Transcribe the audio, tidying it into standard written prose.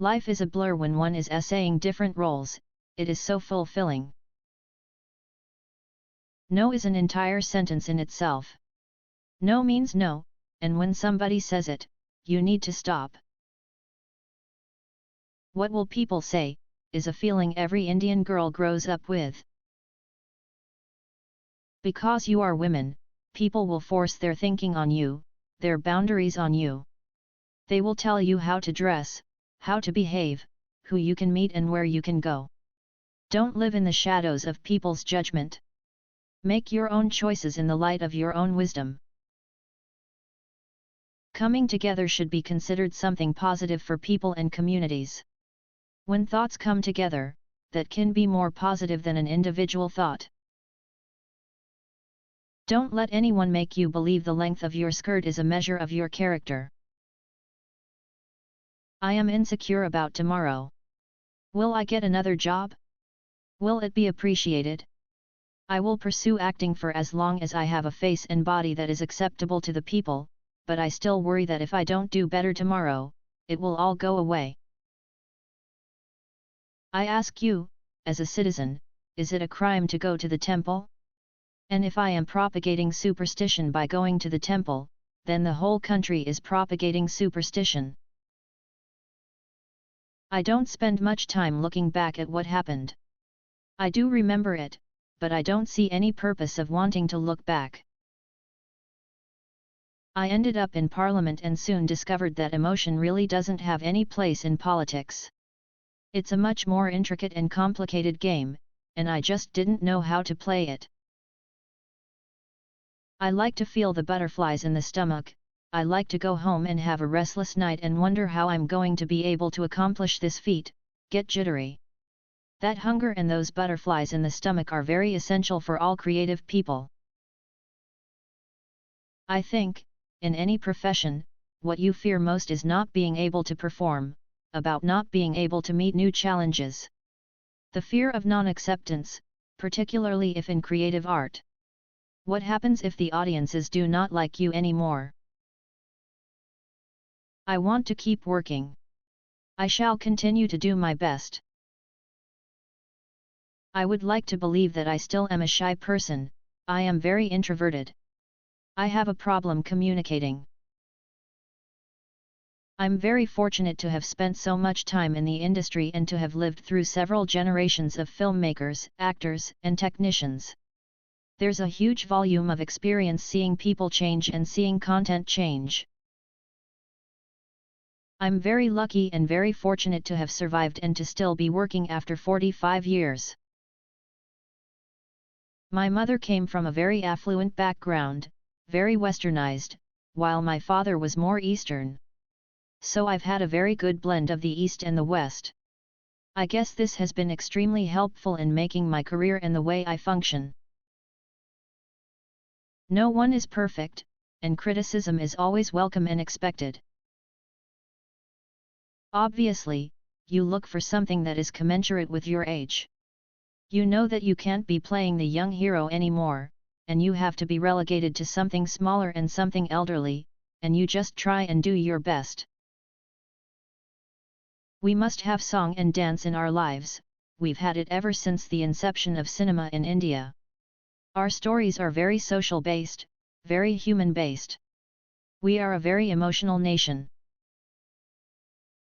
Life is a blur when one is essaying different roles, it is so fulfilling. No is an entire sentence in itself. No means no, and when somebody says it, you need to stop. What will people say, is a feeling every Indian girl grows up with. Because you are women, people will force their thinking on you, their boundaries on you. They will tell you how to dress, how to behave, who you can meet and where you can go. Don't live in the shadows of people's judgment. Make your own choices in the light of your own wisdom. Coming together should be considered something positive for people and communities. When thoughts come together, that can be more positive than an individual thought. Don't let anyone make you believe the length of your skirt is a measure of your character. I am insecure about tomorrow. Will I get another job? Will it be appreciated? I will pursue acting for as long as I have a face and body that is acceptable to the people, but I still worry that if I don't do better tomorrow, it will all go away. I ask you, as a citizen, is it a crime to go to the temple? And if I am propagating superstition by going to the temple, then the whole country is propagating superstition. I don't spend much time looking back at what happened. I do remember it, but I don't see any purpose of wanting to look back. I ended up in Parliament and soon discovered that emotion really doesn't have any place in politics. It's a much more intricate and complicated game, and I just didn't know how to play it. I like to feel the butterflies in the stomach. I like to go home and have a restless night and wonder how I'm going to be able to accomplish this feat, get jittery. That hunger and those butterflies in the stomach are very essential for all creative people. I think, in any profession, what you fear most is not being able to perform, about not being able to meet new challenges. The fear of non-acceptance, particularly if in creative art. What happens if the audiences do not like you anymore? I want to keep working. I shall continue to do my best. I would like to believe that I still am a shy person. I am very introverted. I have a problem communicating. I'm very fortunate to have spent so much time in the industry and to have lived through several generations of filmmakers, actors, and technicians. There's a huge volume of experience seeing people change and seeing content change. I'm very lucky and very fortunate to have survived and to still be working after 45 years. My mother came from a very affluent background, very westernized, while my father was more Eastern. So I've had a very good blend of the East and the West. I guess this has been extremely helpful in making my career and the way I function. No one is perfect, and criticism is always welcome and expected. Obviously, you look for something that is commensurate with your age. You know that you can't be playing the young hero anymore, and you have to be relegated to something smaller and something elderly, and you just try and do your best. We must have song and dance in our lives. We've had it ever since the inception of cinema in India. Our stories are very social-based, very human-based. We are a very emotional nation.